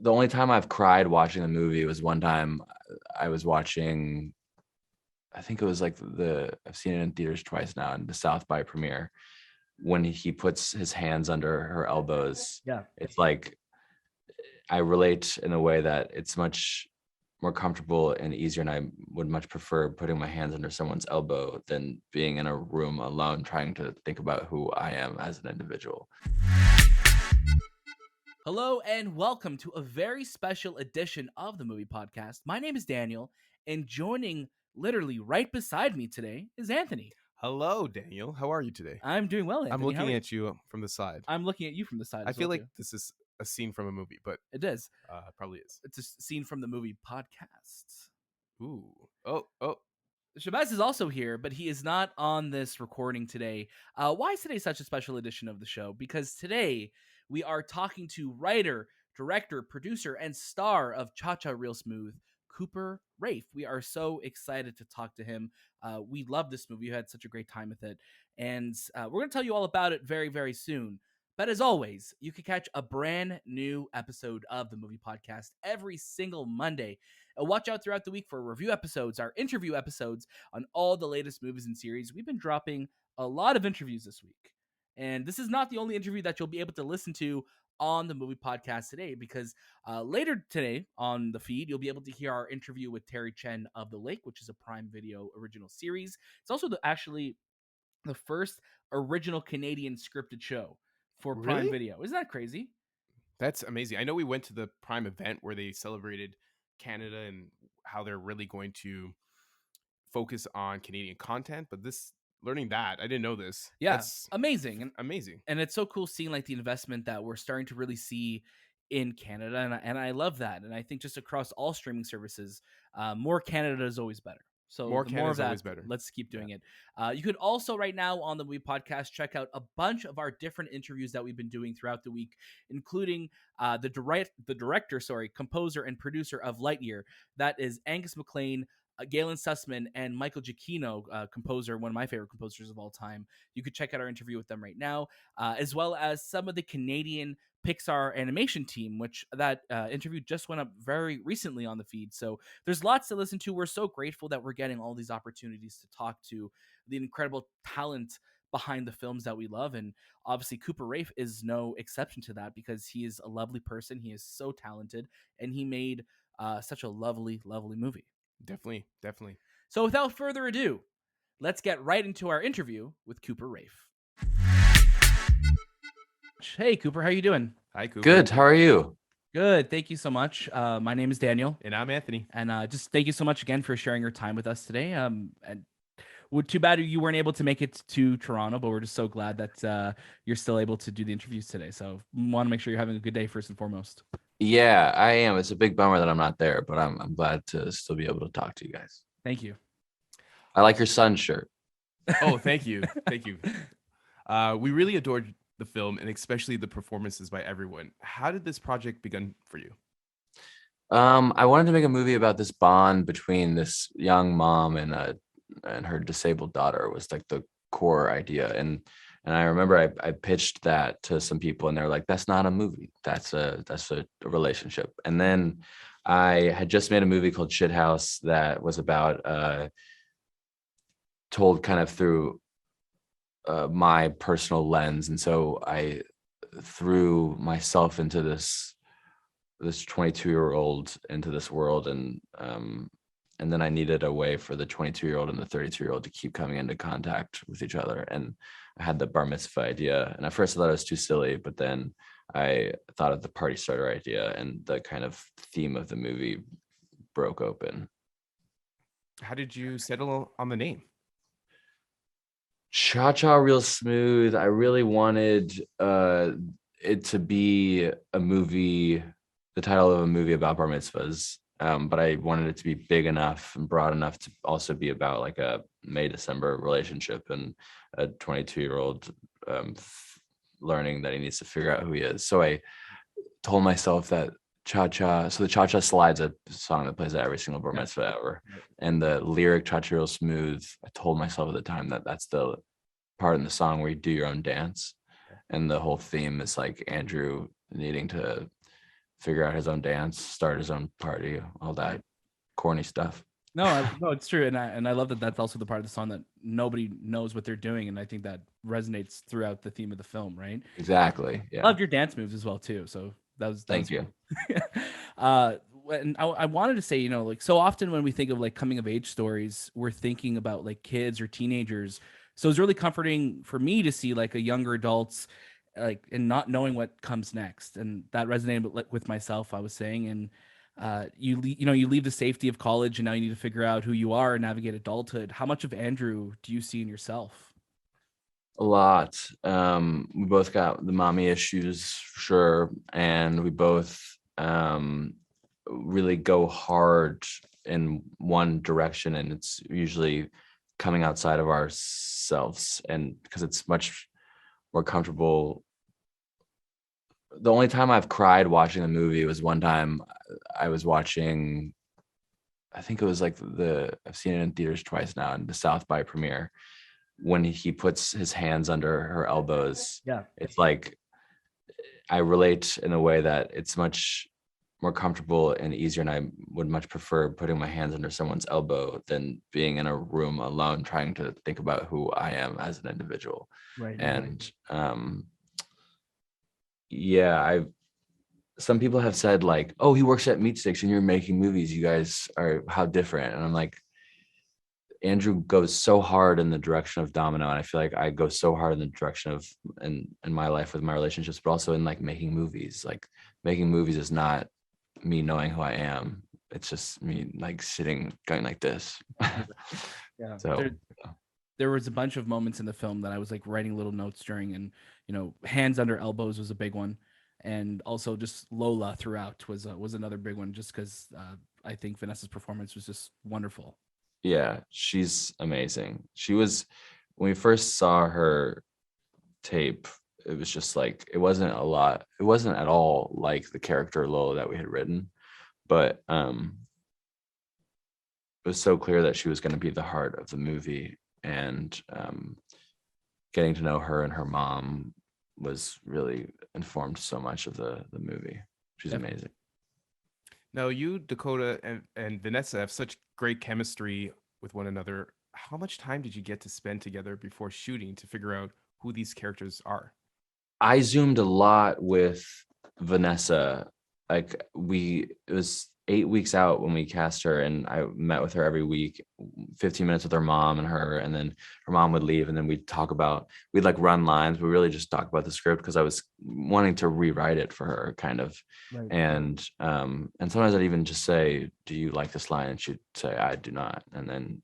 the only time I've cried watching the movie was one time I was watching, I think it was like I've seen it in theaters twice now, in the South by premiere, when he puts his hands under her elbows. Yeah. It's like I relate in a way that it's much more comfortable and easier, and I would much prefer putting my hands under someone's elbow than being in a room alone trying to think about who I am as an individual. Hello and welcome to a very special edition of the Movie Podcast. My name is Daniel, and joining literally right beside me today is Anthony. Hello, Daniel. How are you today? I'm doing well, Anthony. I'm How looking are you? at you from the side. I'm looking at you from the side I as feel well, like too. this is a scene from a movie, but It is. probably is. It's a scene from the Movie Podcast. Ooh. Oh. Shabazz is also here, but he is not on this recording today. Why is today such a special edition of the show? Because today we are talking to writer, director, producer, and star of Cha-Cha Real Smooth, Cooper Raiff. We are so excited to talk to him. We love this movie. We had such a great time with it. And we're going to tell you all about it very, very soon. But as always, you can catch a brand new episode of the Movie Podcast every single Monday. Watch out throughout the week for review episodes, our interview episodes on all the latest movies and series. We've been dropping a lot of interviews this week. And this is not the only interview that you'll be able to listen to on the Movie Podcast today, because later today on the feed, you'll be able to hear our interview with Terry Chen of The Lake, which is a Prime Video original series. It's also actually the first original Canadian scripted show for Prime Really? Video. Isn't that crazy? That's amazing. I know we went to the Prime event where they celebrated Canada and how they're really going to focus on Canadian content, but learning that, I didn't know this. Yeah, That's amazing. amazing. And it's so cool seeing like the investment that we're starting to really see in Canada, and I love that. And I think just across all streaming services, more Canada is always better. So More the Canada more is of that, always better. let's keep doing it. You could also right now on the Movie Podcast check out a bunch of our different interviews that we've been doing throughout the week, including the director, composer and producer of Lightyear. That is Angus MacLean, Galen Sussman, and Michael Giacchino, composer, one of my favorite composers of all time. You could check out our interview with them right now, as well as some of the Canadian Pixar animation team, which that interview just went up very recently on the feed. So there's lots to listen to. We're so grateful that we're getting all these opportunities to talk to the incredible talent behind the films that we love. And obviously Cooper Rafe is no exception to that, because he is a lovely person. He is so talented, and he made such a lovely, lovely movie. Definitely. So without further ado, let's get right into our interview with Cooper Rafe. Hey, Cooper, how you doing? Hi, Cooper. Good. How are you? Good. Thank you so much. My name is Daniel. And I'm Anthony. And just thank you so much again for sharing your time with us today. And too bad you weren't able to make it to Toronto, but we're just so glad that you're still able to do the interviews today. So want to make sure you're having a good day first and foremost. Yeah, I am. It's a big bummer that I'm not there, but I'm glad to still be able to talk to you guys. Thank you. I like your Sun shirt. Oh, thank you. Thank you. We really adored the film, and especially the performances by everyone. How did this project begin for you? I wanted to make a movie about this bond between this young mom and her disabled daughter. Was like the core idea, and I remember I pitched that to some people, and they're like, "That's not a movie. That's a relationship." And then I had just made a movie called Shithouse that was about told kind of through my personal lens, and so I threw myself into this 22-year-old into this world, and then I needed a way for the 22-year-old and the 32-year-old to keep coming into contact with each other. And I had the bar mitzvah idea, and at first I thought it was too silly, but then I thought of the party starter idea, and the kind of theme of the movie broke open. How did you settle on the name? Cha-Cha Real Smooth. I really wanted it to be a movie, the title of a movie about bar mitzvahs, but I wanted it to be big enough and broad enough to also be about like a May-December relationship and a 22-year-old learning that he needs to figure out who he is. So I told myself that Cha-Cha, so the Cha-Cha Slide's a song that plays at every single bar mitzvah ever. And the lyric Cha-Cha Real Smooth, I told myself at the time that that's the part in the song where you do your own dance. And the whole theme is like Andrew needing to figure out his own dance, start his own party, all that corny stuff. No, it's true, and I love that. That's also the part of the song that nobody knows what they're doing, and I think that resonates throughout the theme of the film, right? Exactly. Yeah. Loved your dance moves as well too. So Thank you. And I wanted to say, like so often when we think of like coming of age stories, we're thinking about like kids or teenagers. So it's really comforting for me to see like a younger adults, like and not knowing what comes next, and that resonated with myself. I was saying, and you leave the safety of college, and now you need to figure out who you are and navigate adulthood. How much of Andrew do you see in yourself? A lot. We both got the mommy issues for sure, and we both really go hard in one direction, and it's usually coming outside of ourselves, and because it's much more comfortable. The only time I've cried watching the movie was one time I was watching, I think it was like I've seen it in theaters twice now, in the South by premiere, when he puts his hands under her elbows. Yeah. It's like I relate in a way that it's much more comfortable and easier, and I would much prefer putting my hands under someone's elbow than being in a room alone trying to think about who I am as an individual. Right. And some people have said like, oh, he works at Meat Sticks and you're making movies, you guys are how different. And I'm like, Andrew goes so hard in the direction of Domino, and I feel like I go so hard in the direction of in my life with my relationships, but also in like making movies. Like making movies is not me knowing who I am. It's just me like sitting going like this. Yeah. So there was a bunch of moments in the film that I was like writing little notes during, and hands under elbows was a big one, and also just Lola throughout was another big one, just because I think Vanessa's performance was just wonderful. Yeah, she's amazing. She was, when we first saw her tape, it was just like, it wasn't at all like the character Lola that we had written, but it was so clear that she was going to be the heart of the movie, and getting to know her and her mom was really informed so much of the movie. She's amazing. Now, you, Dakota, and Vanessa have such great chemistry with one another. How much time did you get to spend together before shooting to figure out who these characters are? I zoomed a lot with Vanessa. Like it was 8 weeks out when we cast her, and I met with her every week, 15 minutes with her mom and her, and then her mom would leave, and then we'd like run lines. We really just talk about the script because I was wanting to rewrite it for her, kind of. Right. And sometimes I'd even just say, do you like this line? And she'd say, I do not. And then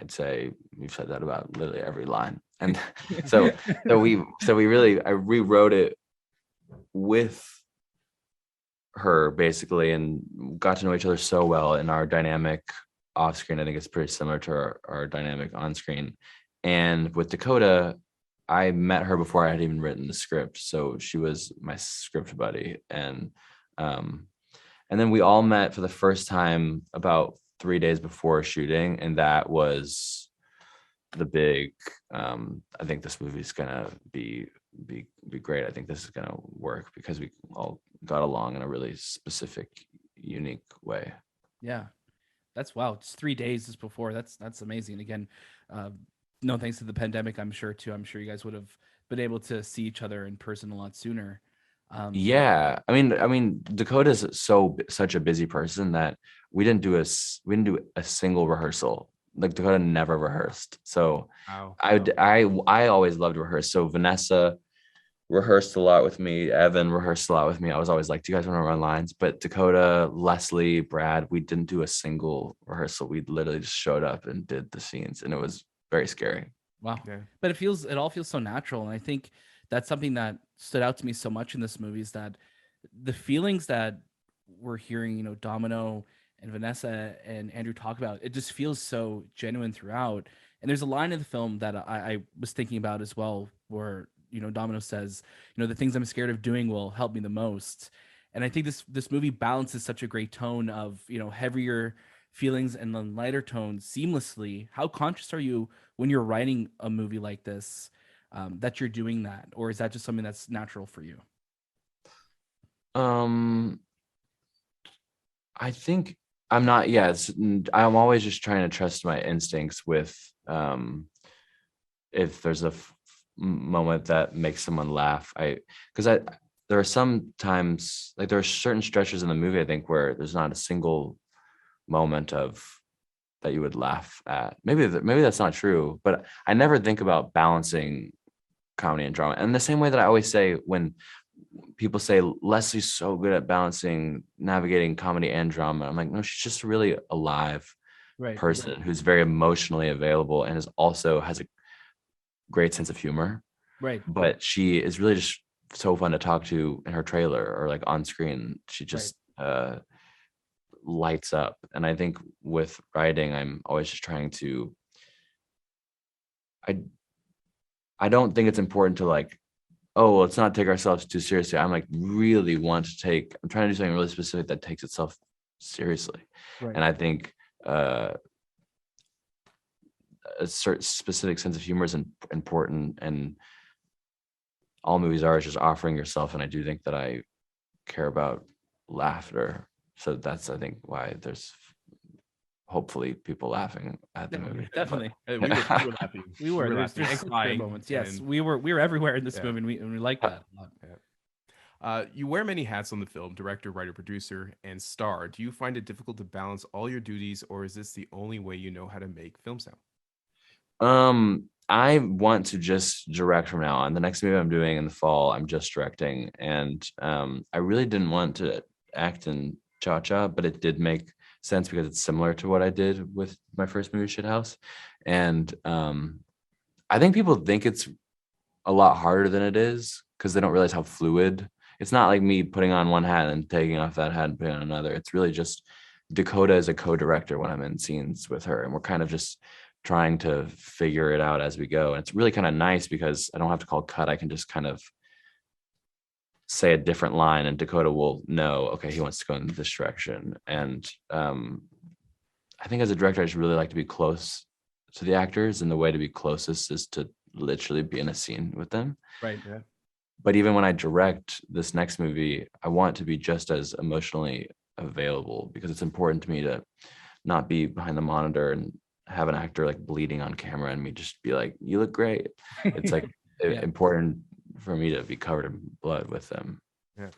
I'd say, we've said that about literally every line. And so I rewrote it with her basically, and got to know each other so well. And our dynamic off screen, I think it's pretty similar to our dynamic on screen. And with Dakota, I met her before I had even written the script, so she was my script buddy. And then we all met for the first time about 3 days before shooting, and that was the big I think this movie's gonna be great. I think this is gonna work because we all got along in a really specific, unique way. Yeah, that's wow. It's 3 days just before. That's amazing. Again, no thanks to the pandemic, I'm sure too. I'm sure you guys would have been able to see each other in person a lot sooner. Yeah, I mean, Dakota's such a busy person that we didn't do a single rehearsal. Like Dakota never rehearsed. So Wow. I always loved rehearse. So Vanessa rehearsed a lot with me. Evan rehearsed a lot with me. I was always like, do you guys want to run lines? But Dakota, Leslie, Brad, we didn't do a single rehearsal. We literally just showed up and did the scenes, and it was very scary. Wow. Yeah. But it all feels so natural. And I think that's something that stood out to me so much in this movie, is that the feelings that we're hearing, Domino and Vanessa and Andrew talk about, it just feels so genuine throughout. And there's a line in the film that I was thinking about as well, where, Domino says, the things I'm scared of doing will help me the most. And I think this movie balances such a great tone of, heavier feelings and then lighter tones seamlessly. How conscious are you when you're writing a movie like this, that you're doing that? Or is that just something that's natural for you? I think I'm not. Yeah, I'm always just trying to trust my instincts with if there's a moment that makes someone laugh. Because there are some times, like there are certain stretches in the movie, I think, where there's not a single moment of that you would laugh at. Maybe that's not true, but I never think about balancing comedy and drama. And the same way that I always say when people say Leslie's so good at balancing navigating comedy and drama, I'm like, no, she's just a really alive person who's very emotionally available and is also has a great sense of humor. Right. But she is really just so fun to talk to in her trailer or like on screen. She just lights up. And I think with writing, I'm always just trying to I don't think it's important to like, oh, let's not take ourselves too seriously. I'm like really I'm trying to do something really specific that takes itself seriously. Right. And I think a certain specific sense of humor is important, and all movies are just offering yourself. And I do think that I care about laughter. So that's, I think, why there's hopefully people laughing at the movie. Definitely. We were laughing. We were. There's laughing and great crying moments. Yes, and- we were everywhere in this movie, and we like that a lot. You wear many hats on the film: director, writer, producer, and star. Do you find it difficult to balance all your duties, or is this the only way you know how to make films now? I want to just direct from now on. The next movie I'm doing in the fall, I'm just directing, and I really didn't want to act in Cha-Cha, but it did make sense because it's similar to what I did with my first movie, Shithouse. And I think people think it's a lot harder than it is because they don't realize how fluid. It's not like me putting on one hat and taking off that hat and putting on another. It's really just Dakota is a co-director when I'm in scenes with her, and we're kind of just trying to figure it out as we go. And it's really kind of nice because I don't have to call cut. I can just kind of say a different line and Dakota will know, okay, he wants to go in this direction. And I think as a director, I just really like to be close to the actors, and the way to be closest is to literally be in a scene with them. Right. Yeah. But even when I direct this next movie, I want to be just as emotionally available because it's important to me to not be behind the monitor and have an actor like bleeding on camera and me just be like, you look great. It's like important for me to be covered in blood with them. Yeah.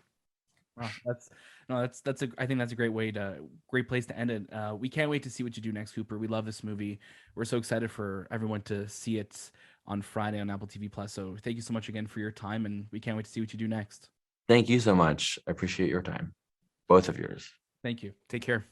Wow, I think that's a great place to end it. We can't wait to see what you do next, Cooper. We love this movie. We're so excited for everyone to see it on Friday on Apple TV Plus. So thank you so much again for your time, and we can't wait to see what you do next. Thank you so much. I appreciate your time. Both of yours. Thank you. Take care.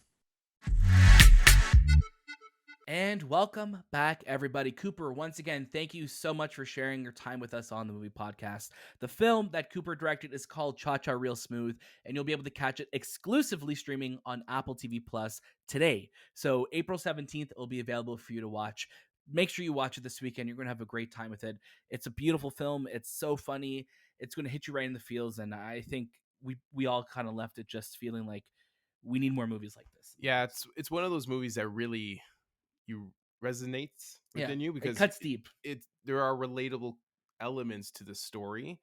And welcome back, everybody. Cooper, once again, thank you so much for sharing your time with us on the Movie Podcast. The film that Cooper directed is called Cha-Cha Real Smooth, and you'll be able to catch it exclusively streaming on Apple TV Plus today. So April 17th, it'll be available for you to watch. Make sure you watch it this weekend. You're going to have a great time with it. It's a beautiful film. It's so funny. It's going to hit you right in the feels, and I think we all kind of left it just feeling like we need more movies like this. Yeah, it's one of those movies that really resonates within you because it cuts deep. There are relatable elements to the story,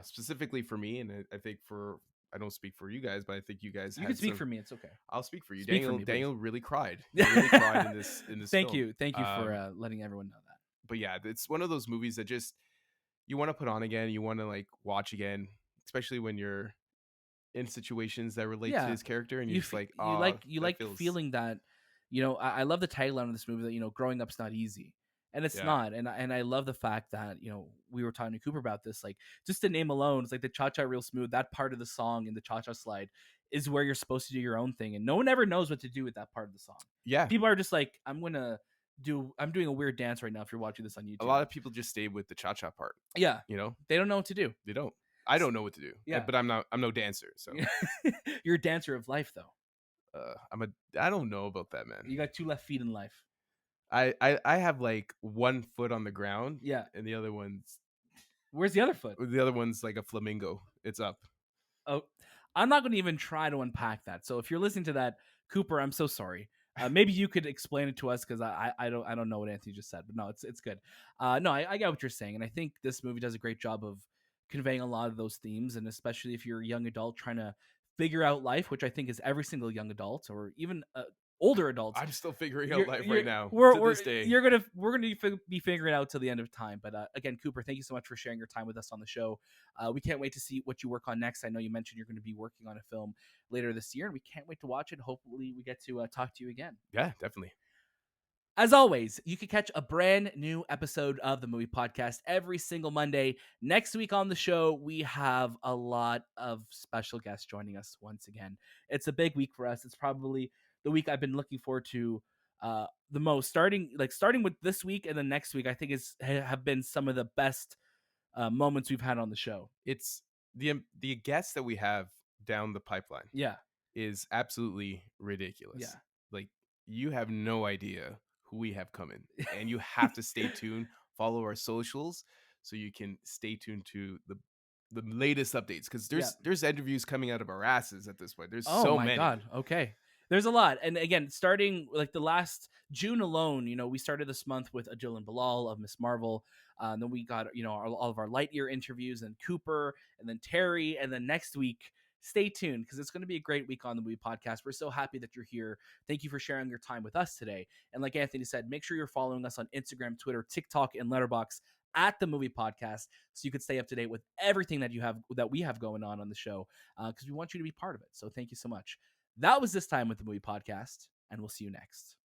specifically for me, and I think I don't speak for you guys, but I think you guys. You can speak for me. It's okay. I'll speak for you. Daniel really cried. He really cried in this. Thank film. Thank you for letting everyone know that. But yeah, it's one of those movies that just you want to put on again. You want to like watch again, especially when you're in situations that relate to his character, and you're just like, you like feeling that. You know, I love the tagline of this movie that, you know, growing up's not easy. And it's not. And I love the fact that, you know, we were talking to Cooper about this, like just the name alone, it's like the Cha-Cha Real Smooth, that part of the song in the Cha-Cha slide is where you're supposed to do your own thing. And no one ever knows what to do with that part of the song. Yeah. People are just like, I'm doing a weird dance right now if you're watching this on YouTube. A lot of people just stay with the cha-cha part. Yeah. You know? They don't know what to do. They don't. I don't know what to do. Yeah. But I'm no dancer, so. You're a dancer of life, though. I don't know about that, man. You got 2 left feet in life. I have like 1 foot on the ground. Yeah. And the other one's. Where's the other foot? The other one's like a flamingo. It's up. Oh, I'm not going to even try to unpack that. So if you're listening to that, Cooper, I'm so sorry. Maybe you could explain it to us because I don't know what Anthony just said. But no, it's good. No, I get what you're saying, and I think this movie does a great job of conveying a lot of those themes, and especially if you're a young adult trying to figure out life, which I think is every single young adult or even older adults. I'm still figuring out life right now. This day, we're gonna be figuring it out till the end of time. But again, Cooper, thank you so much for sharing your time with us on the show. We can't wait to see what you work on next. I know you mentioned you're going to be working on a film later this year, and we can't wait to watch it. Hopefully, we get to talk to you again. Yeah, definitely. As always, you can catch a brand new episode of the Movie Podcast every single Monday. Next week on the show, we have a lot of special guests joining us once again. It's a big week for us. It's probably the week I've been looking forward to the most. Starting with this week and then next week, I think have been some of the best moments we've had on the show. It's the guests that we have down the pipeline. Yeah, is absolutely ridiculous. Yeah, like you have no idea who we have coming, and you have to stay tuned. Follow our socials so you can stay tuned to the latest updates, because there's interviews coming out of our asses at this point. There's so many. God. Okay. There's a lot. And again, starting like the last June alone, we started this month with Adil and Bilal of Miss Marvel. And then we got, all of our Lightyear interviews and Cooper and then Terry. And then next week, stay tuned because it's going to be a great week on the Movie Podcast. We're so happy that you're here. Thank you for sharing your time with us today. And like Anthony said, make sure you're following us on Instagram, Twitter, TikTok, and Letterboxd at the Movie Podcast, so you can stay up to date with everything that we have going on the show, because we want you to be part of it. So thank you so much. That was this time with the Movie Podcast, and we'll see you next.